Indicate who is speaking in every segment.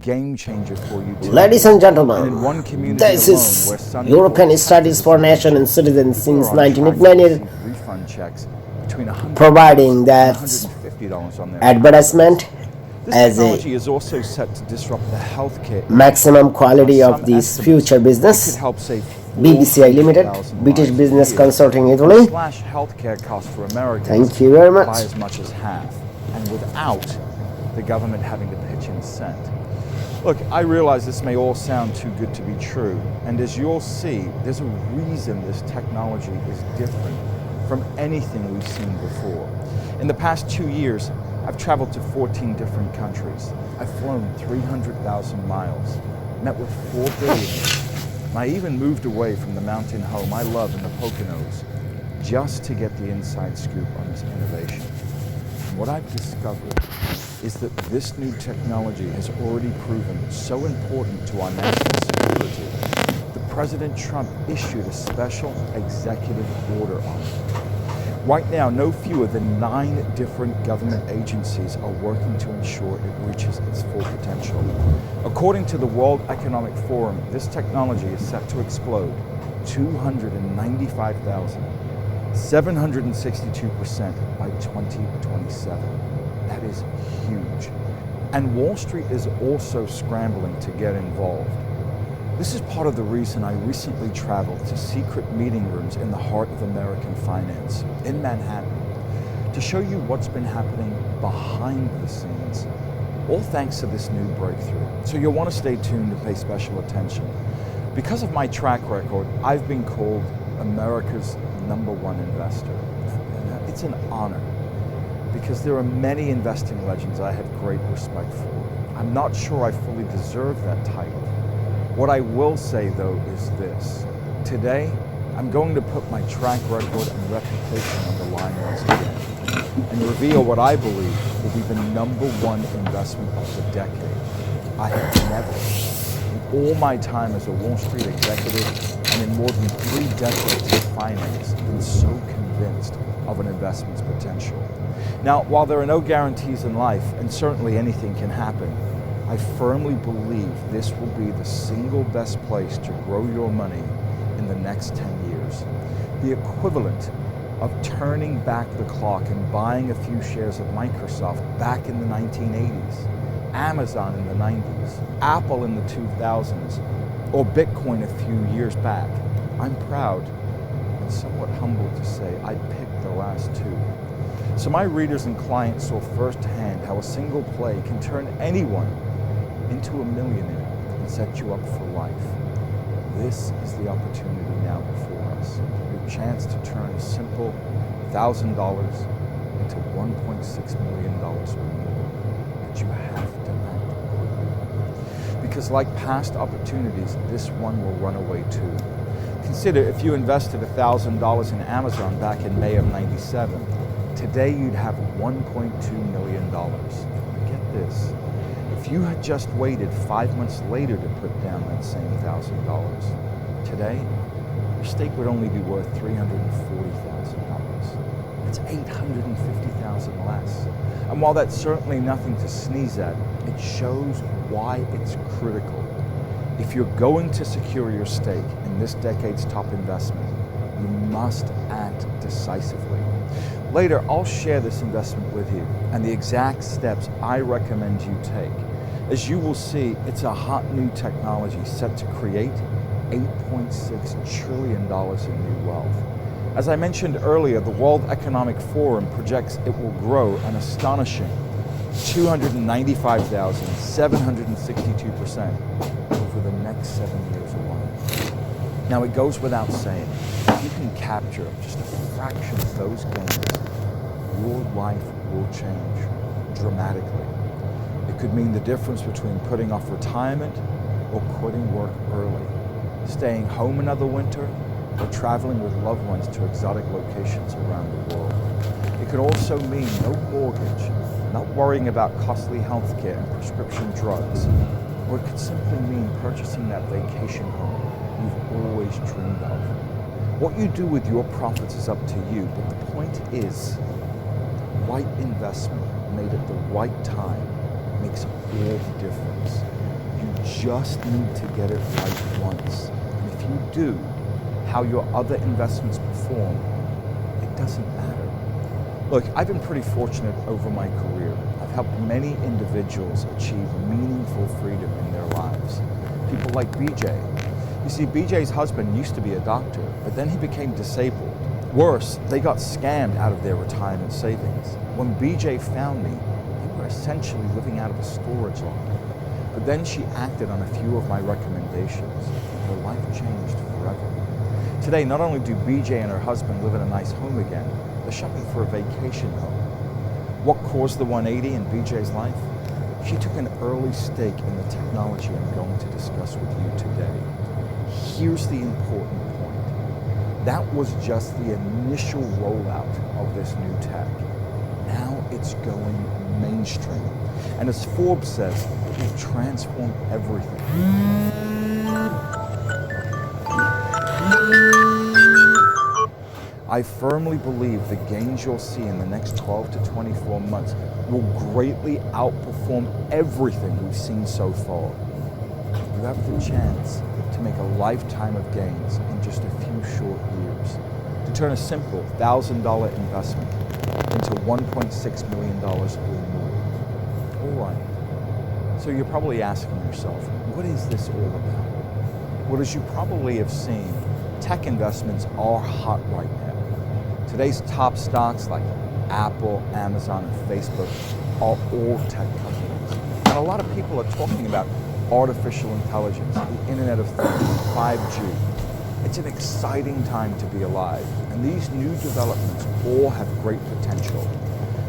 Speaker 1: game changer for you too.
Speaker 2: Ladies and gentlemen,
Speaker 1: And in one community
Speaker 2: this
Speaker 1: alone,
Speaker 2: is
Speaker 1: where Sunday
Speaker 2: European
Speaker 1: morning
Speaker 2: Studies for Nation and Citizens since
Speaker 1: people are on track to
Speaker 2: 1989,
Speaker 1: receive refund checks between $100
Speaker 2: providing
Speaker 1: and
Speaker 2: that
Speaker 1: $150 on their
Speaker 2: advertisement
Speaker 1: This
Speaker 2: as
Speaker 1: technology
Speaker 2: a
Speaker 1: is also set to disrupt the healthcare
Speaker 2: maximum quality
Speaker 1: Some
Speaker 2: of this
Speaker 1: estimates
Speaker 2: future
Speaker 1: it could
Speaker 2: business.
Speaker 1: help save
Speaker 2: BBCI Limited,
Speaker 1: 400,000
Speaker 2: British
Speaker 1: lives
Speaker 2: Business
Speaker 1: a year,
Speaker 2: Consulting Italy.
Speaker 1: slash healthcare costs for Americans
Speaker 2: Thank you very
Speaker 1: by
Speaker 2: much.
Speaker 1: as much as half, and without the government having to pitch in a cent. Look, I realize this may all sound too good to be true, and as you'll see, there's a reason this technology is different from anything we've seen before. In the past 2 years, I've traveled to 14 different countries. I've flown 300,000 miles, met with 4 billionaires. I even moved away from the mountain home I love in the Poconos just to get the inside scoop on this innovation. And what I've discovered is that this new technology has already proven so important to our national security that President Trump issued a special executive order on it. Right now, no fewer than 9 different government agencies are working to ensure it reaches its full potential. According to the World Economic Forum, this technology is set to explode 295,762% by 2027. That is huge. And Wall Street is also scrambling to get involved. This is part of the reason I recently traveled to secret meeting rooms in the heart of American finance, in Manhattan, to show you what's been happening behind the scenes, all thanks to this new breakthrough. So you'll want to stay tuned and pay special attention. Because of my track record, I've been called America's #1 investor. And it's an honor, because there are many investing legends I have great respect for. I'm not sure I fully deserve that title. What I will say, though, is this. Today, I'm going to put my track record and reputation on the line once again and reveal what I believe will be the #1 investment of the decade. I have never, in all my time as a Wall Street executive and in more than 3 decades of finance, been so convinced of an investment's potential. Now, while there are no guarantees in life, and certainly anything can happen, I firmly believe this will be the single best place to grow your money in the next 10 years. The equivalent of turning back the clock and buying a few shares of Microsoft back in the 1980s, Amazon in the 90s, Apple in the 2000s, or Bitcoin a few years back. I'm proud and somewhat humbled to say I picked the last 2. So my readers and clients saw firsthand how a single play can turn anyone into a millionaire and set you up for life. This is the opportunity now before us. Your chance to turn a simple $1,000 into $1.6 million or more. But you have to act quickly. Because like past opportunities, this one will run away too. Consider if you invested $1,000 in Amazon back in May of '97. Today you'd have $1.2 million. Get this. If you had just waited 5 months later to put down that same $1,000, today, your stake would only be worth $340,000. That's $850,000 less. And while that's certainly nothing to sneeze at, it shows why it's critical. If you're going to secure your stake in this decade's top investment, you must act decisively. Later, I'll share this investment with you and the exact steps I recommend you take. As you will see, it's a hot new technology set to create $8.6 trillion in new wealth. As I mentioned earlier, the World Economic Forum projects it will grow an astonishing 295,762% over the next 7 years alone. Now, it goes without saying, if you can capture just a fraction of those gains, your life will change dramatically. It could mean the difference between putting off retirement or quitting work early, staying home another winter, or traveling with loved ones to exotic locations around the world. It could also mean no mortgage, not worrying about costly healthcare and prescription drugs, or it could simply mean purchasing that vacation home you've always dreamed of. What you do with your profits is up to you, but the point is, right investment made at the right time makes all the difference. just need to get it right once. And if you do, how your other investments perform, it doesn't matter. Look, I've been pretty fortunate over my career. I've helped many individuals achieve meaningful freedom in their lives. People like BJ. You see, BJ's husband used to be a doctor, but then he became disabled. Worse, they got scammed out of their retirement savings. When BJ found me, they were essentially living out of a storage locker. But then she acted on a few of my recommendations, and her life changed forever. Today, not only do BJ and her husband live in a nice home again, they're shopping for a vacation home. What caused the 180 in BJ's life? She took an early stake in the technology I'm going to discuss with you today. Here's the important point. That was just the initial rollout of this new tech. Now it's going mainstream. And as Forbes says, it will transform everything. I firmly believe the gains you'll see in the next 12 to 24 months will greatly outperform everything we've seen so far. You have the chance to make a lifetime of gains in just a few short years, to turn a simple $1,000 investment into $1.6 million or more. All right, so you're probably asking yourself, what is this all about? Well, as you probably have seen, tech investments are hot right now. Today's top stocks like Apple, Amazon, and Facebook are all tech companies. And a lot of people are talking about artificial intelligence, the Internet of Things, 5G. It's an exciting time to be alive, and these new developments all have great potential.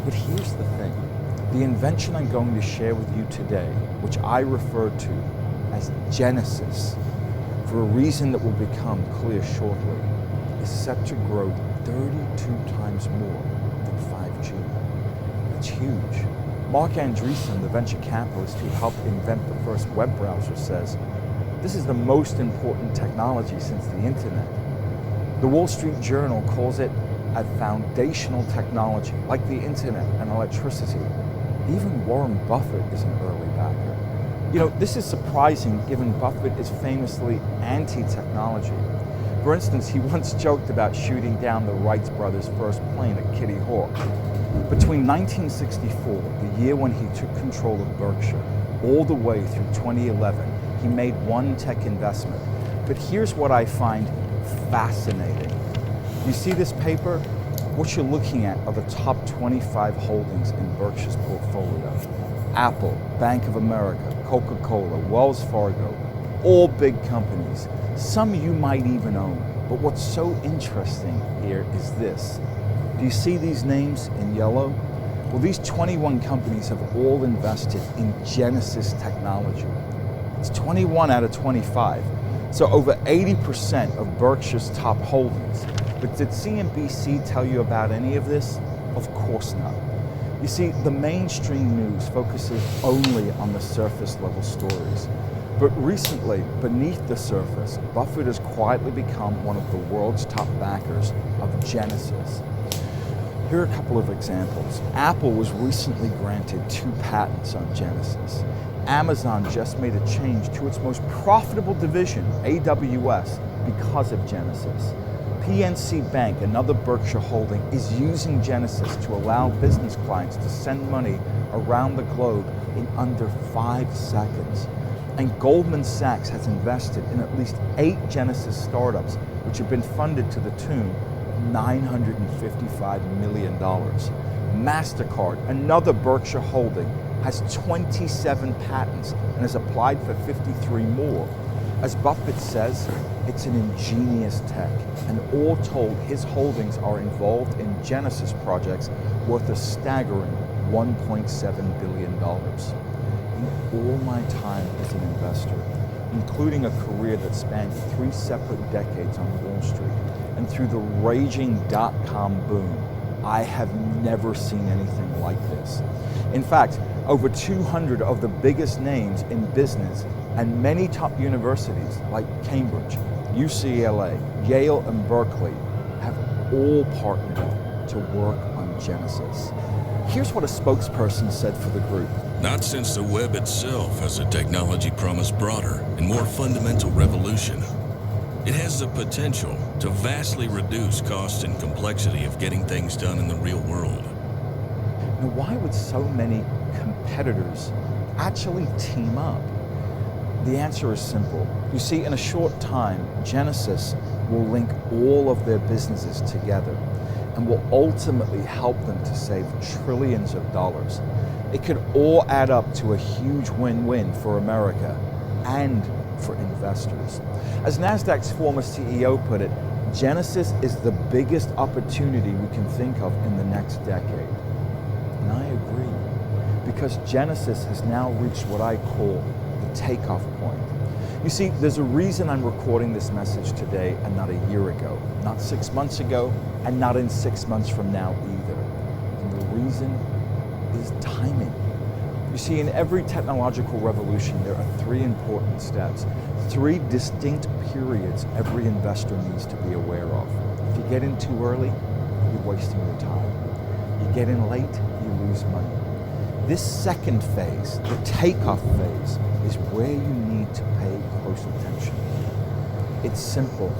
Speaker 1: But here's the thing. The invention I'm going to share with you today, which I refer to as Genesis, for a reason that will become clear shortly, is set to grow 32 times more than 5G. That's huge. Mark Andreessen, the venture capitalist who helped invent the first web browser, says, this is the most important technology since the internet. The Wall Street Journal calls it a foundational technology, like the internet and electricity. Even Warren Buffett is an early backer. You know, this is surprising given Buffett is famously anti-technology. For instance, he once joked about shooting down the Wright brothers' first plane at Kitty Hawk. Between 1964, the year when he took control of Berkshire, all the way through 2011, he made one tech investment. But here's what I find fascinating. You see this paper? What you're looking at are the top 25 holdings in Berkshire's portfolio. Apple, Bank of America, Coca-Cola, Wells Fargo, all big companies. Some you might even own. But what's so interesting here is this. Do you see these names in yellow? Well, these 21 companies have all invested in Genesis technology. It's 21 out of 25. So over 80% of Berkshire's top holdings. But did CNBC tell you about any of this? Of course not. You see, the mainstream news focuses only on the surface level stories. But recently, beneath the surface, Buffett has quietly become one of the world's top backers of Genesis. Here are a couple of examples. Apple was recently granted 2 patents on Genesis. Amazon just made a change to its most profitable division, AWS, because of Genesis. PNC Bank, another Berkshire holding, is using Genesis to allow business clients to send money around the globe in under 5 seconds. And Goldman Sachs has invested in at least 8 Genesis startups, which have been funded to the tune of $955 million. MasterCard, another Berkshire holding, has 27 patents and has applied for 53 more. As Buffett says, it's an ingenious tech, and all told, his holdings are involved in Genesis projects worth a staggering $1.7 billion. In all my time as an investor, including a career that spanned 3 separate decades on Wall Street, and through the raging dot-com boom, I have never seen anything like this. In fact, over 200 of the biggest names in business and many top universities like Cambridge, UCLA, Yale, and Berkeley have all partnered up to work on Genesis. Here's what a spokesperson said for the group.
Speaker 3: Not since the web itself has a technology promised broader and more fundamental revolution. It has the potential to vastly reduce cost and complexity of getting things done in the real world.
Speaker 1: Now, why would so many competitors actually team up? The answer is simple. You see, in a short time, Genesis will link all of their businesses together and will ultimately help them to save trillions of dollars. It could all add up to a huge win-win for America and for investors. As NASDAQ's former CEO put it, Genesis is the biggest opportunity we can think of in the next decade. And I agree, because Genesis has now reached what I call the takeoff point. You see, there's a reason I'm recording this message today and not a year ago, not 6 months ago, and not in 6 months from now either. And the reason is timing. You see, in every technological revolution, there are three important steps, three distinct periods every investor needs to be aware of. If you get in too early, you're wasting your time. You get in late, you lose money. This second phase, the takeoff phase, is where you need to pay close attention. It's simple.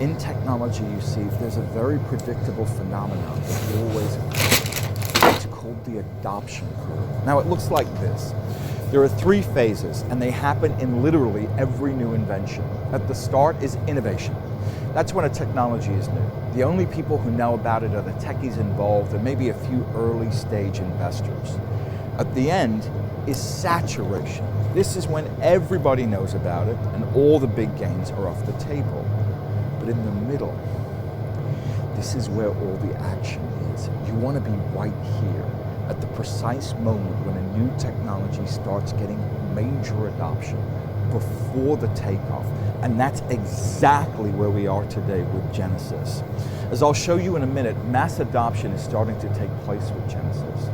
Speaker 1: In technology, you see, there's a very predictable phenomenon that always occurs. It's called the adoption curve. Now, it looks like this. There are three phases, and they happen in literally every new invention. At the start is innovation. That's when a technology is new. The only people who know about it are the techies involved and maybe a few early stage investors. At the end is saturation. This is when everybody knows about it and all the big gains are off the table. But in the middle, this is where all the action is. You want to be right here at the precise moment when a new technology starts getting major adoption before the takeoff. And that's exactly where we are today with Genesis. As I'll show you in a minute, mass adoption is starting to take place with Genesis.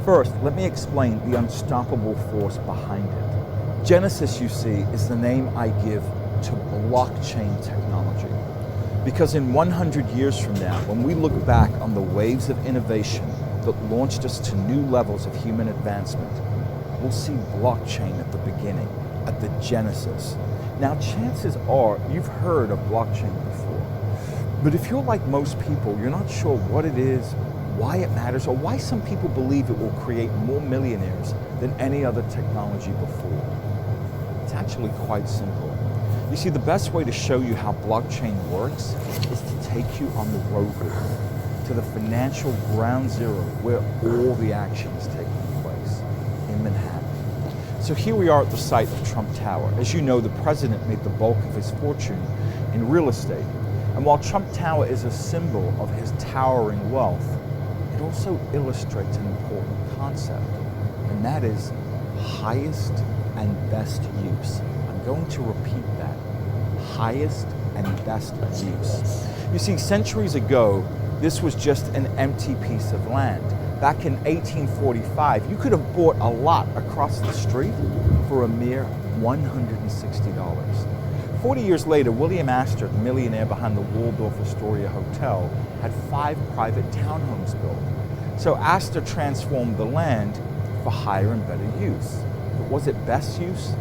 Speaker 1: First, let me explain the unstoppable force behind it. Genesis, you see, is the name I give to blockchain technology. Because in 100 years from now, when we look back on the waves of innovation that launched us to new levels of human advancement, we'll see blockchain at the beginning, at the genesis. Now, chances are you've heard of blockchain before. But if you're like most people, you're not sure what it is, why it matters, or why some people believe it will create more millionaires than any other technology before. It's actually quite simple. You see, the best way to show you how blockchain works is to take you on the road with me to the financial ground zero where all the action is taking place, in Manhattan. So here we are at the site of Trump Tower. As you know, the president made the bulk of his fortune in real estate. And while Trump Tower is a symbol of his towering wealth, it also illustrates an important concept, and that is highest and best use. I'm going to repeat that. Highest and best use. You see, centuries ago, this was just an empty piece of land. Back in 1845, you could have bought a lot across the street for a mere $160. 40 years later, William Astor, the millionaire behind the Waldorf Astoria Hotel, had 5 private townhomes built. So Astor transformed the land for higher and better use. But was it best use?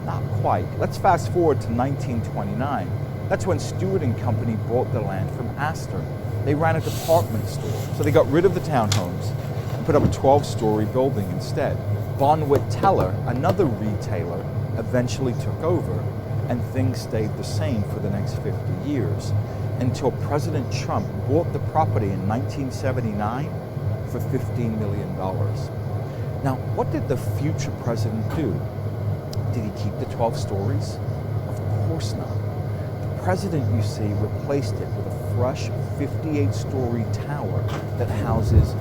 Speaker 1: Not quite. Let's fast forward to 1929. That's when Stewart and Company bought the land from Astor. They ran a department store, so they got rid of the townhomes and put up a 12-story building instead. Bonwit Teller, another retailer, eventually took over, and things stayed the same for the next 50 years until President Trump bought the property in 1979 for $15 million. Now, what did the future president do? Did he keep the 12 stories? Of course not. The president, you see, replaced it with a fresh 58-story tower that houses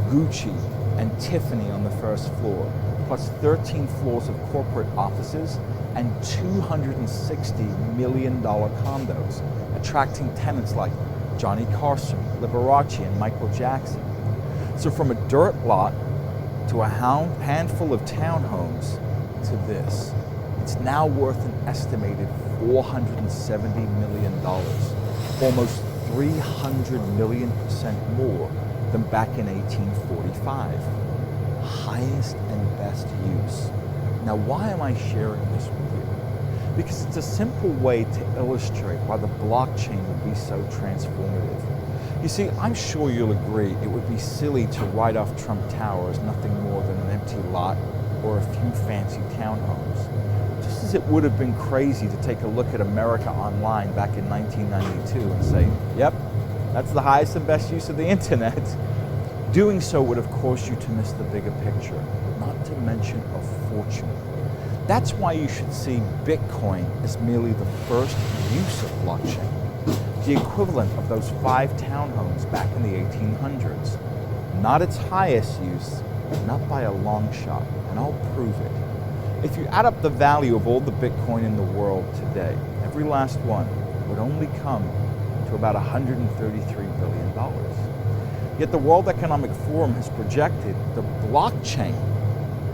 Speaker 1: Gucci and Tiffany on the first floor, plus 13 floors of corporate offices and $260 million condos, attracting tenants like Johnny Carson, Liberace, and Michael Jackson. So from a dirt lot to a handful of townhomes to this, it's now worth an estimated $470 million, almost 300 million% more than back in 1845. Highest and best use. Now, why am I sharing this with you? Because it's a simple way to illustrate why the blockchain will be so transformative. You see, I'm sure you'll agree it would be silly to write off Trump Tower as nothing more than an empty lot or a few fancy townhomes. Just as it would have been crazy to take a look at America Online back in 1992 and say, yep, that's the highest and best use of the internet. Doing so would have caused you to miss the bigger picture, not to mention a fortune. That's why you should see Bitcoin as merely the first use of blockchain, the equivalent of those 5 townhomes back in the 1800s. Not its highest use, not by a long shot, and I'll prove it. If you add up the value of all the Bitcoin in the world today, every last one would only come to about $133 billion. Yet the World Economic Forum has projected the blockchain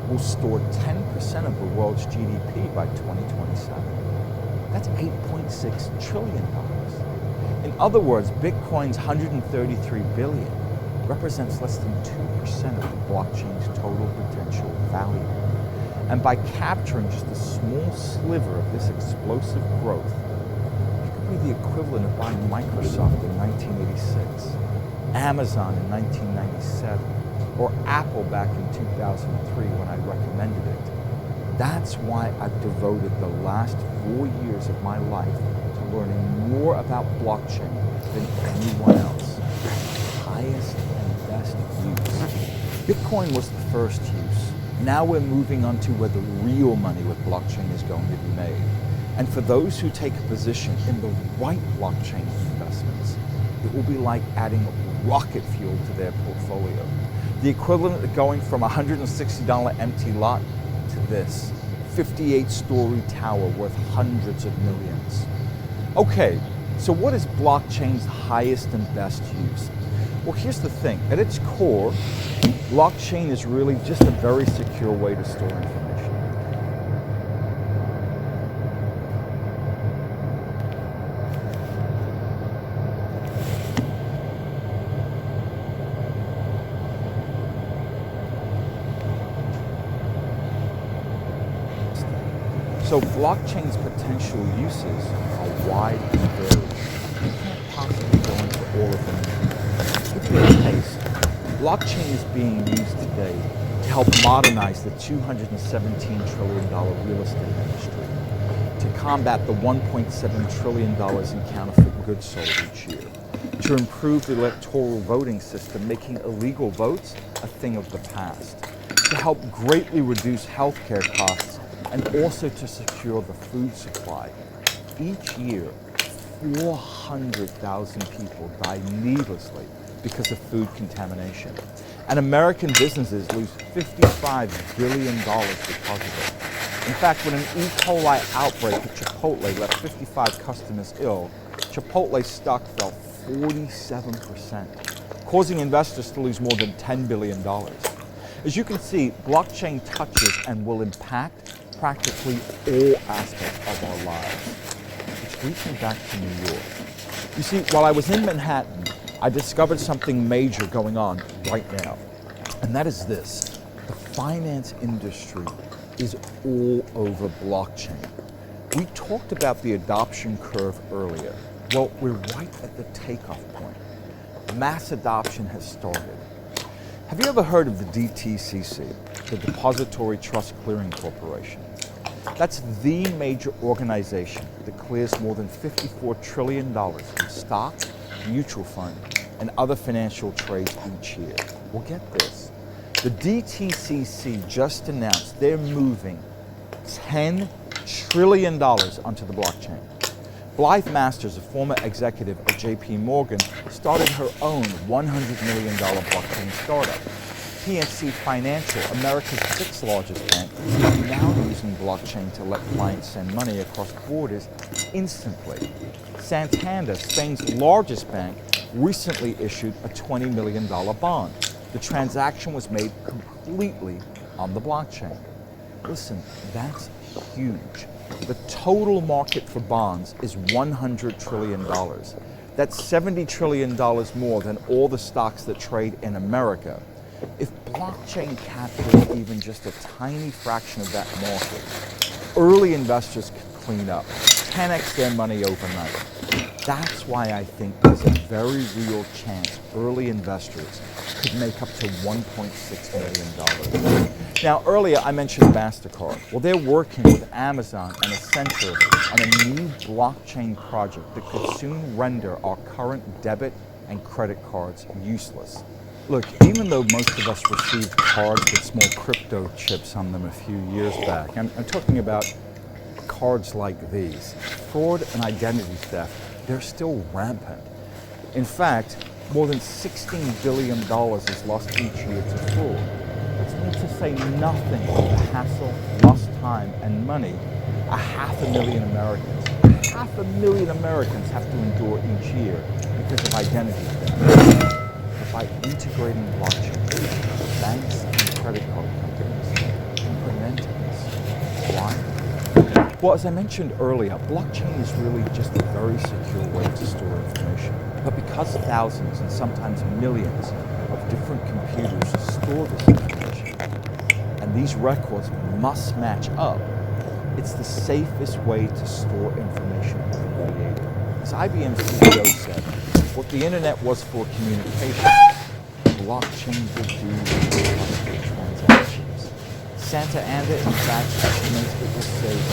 Speaker 1: will store 10% of the world's GDP by 2027. That's $8.6 trillion. In other words, Bitcoin's $133 billion represents less than 2% of the blockchain's total potential value. And by capturing just a small sliver of this explosive growth, it could be the equivalent of buying Microsoft in 1986, Amazon in 1997, or Apple back in 2003 when I recommended it. That's why I've devoted the last 4 years of my life to learning more about blockchain than anyone else. Highest and best use. Bitcoin was the first use. Now we're moving on to where the real money with blockchain is going to be made. And for those who take a position in the right blockchain investments, it will be like adding rocket fuel to their portfolio. The equivalent of going from a $160 empty lot to this 58-story tower worth hundreds of millions. Okay, so what is blockchain's highest and best use? Well, here's the thing. At its core, blockchain is really just a very secure way to store information. So blockchain's potential uses are wide and varied. You can't possibly go into all of them. To give you a taste, blockchain is being used today to help modernize the $217 trillion real estate industry, to combat the $1.7 trillion in counterfeit goods sold each year, to improve the electoral voting system, making illegal votes a thing of the past, to help greatly reduce healthcare costs, and also to secure the food supply. Each year, 400,000 people die needlessly because of food contamination. And American businesses lose $55 billion because of it. In fact, when an E. coli outbreak at Chipotle left 55 customers ill, Chipotle's stock fell 47%, causing investors to lose more than $10 billion. As you can see, blockchain touches and will impact practically all aspects of our lives. Which brings me back to New York. You see, while I was in Manhattan, I discovered something major going on right now. And that is this. The finance industry is all over blockchain. We talked about the adoption curve earlier. Well, we're right at the takeoff point. Mass adoption has started. Have you ever heard of the DTCC, the Depository Trust Clearing Corporation? That's the major organization that clears more than $54 trillion in stock, mutual fund, and other financial trades each year. Well, get this. The DTCC just announced they're moving $10 trillion onto the blockchain. Blythe Masters, a former executive at JP Morgan, started her own $100 million blockchain startup. PNC Financial, America's 6th largest bank, is now using blockchain to let clients send money across borders instantly. Santander, Spain's largest bank, recently issued a $20 million bond. The transaction was made completely on the blockchain. Listen, that's huge. The total market for bonds is $100 trillion. That's $70 trillion more than all the stocks that trade in America. If blockchain captures even just a tiny fraction of that market, early investors could clean up, 10x their money overnight. That's why I think there's a very real chance early investors could make up to $1.6 million. Now, earlier I mentioned MasterCard. Well, they're working with Amazon and Accenture on a new blockchain project that could soon render our current debit and credit cards useless. Look, even though most of us received cards with small crypto chips on them a few years back, I'm talking about cards like these, fraud and identity theft, they're still rampant. In fact, more than $16 billion is lost each year to fraud. That's not to say nothing of the hassle, lost time, and money 500,000 Americans have to endure each year because of identity theft. But by integrating blockchain, banks and credit card companies can put an end to this. Why? Well, as I mentioned earlier, blockchain is really just a very secure way to store information. But because thousands and sometimes millions of different computers store this information, and these records must match up, it's the safest way to store information ever created. As IBM CEO said, what the internet was for communication, blockchain will do for transactions. Santa Anda, in fact, estimates it will save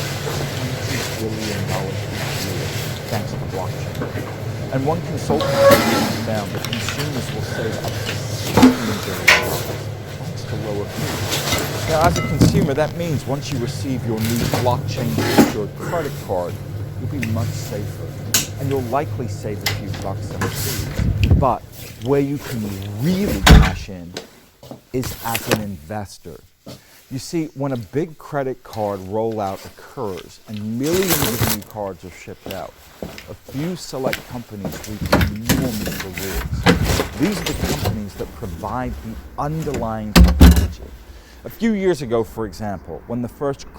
Speaker 1: $20 billion each year thanks to blockchain. And one consulting company found that consumers will save up to $16 billion thanks to lower fees. Now, as a consumer, that means once you receive your new blockchain-secured credit card, you'll be much safer. And you'll likely save a few bucks on fees. But where you can really cash in is as an investor. You see, when a big credit card rollout occurs and millions of new cards are shipped out, a few select companies reap enormous rewards. These are the companies that provide the underlying technology. A few years ago, for example, when the first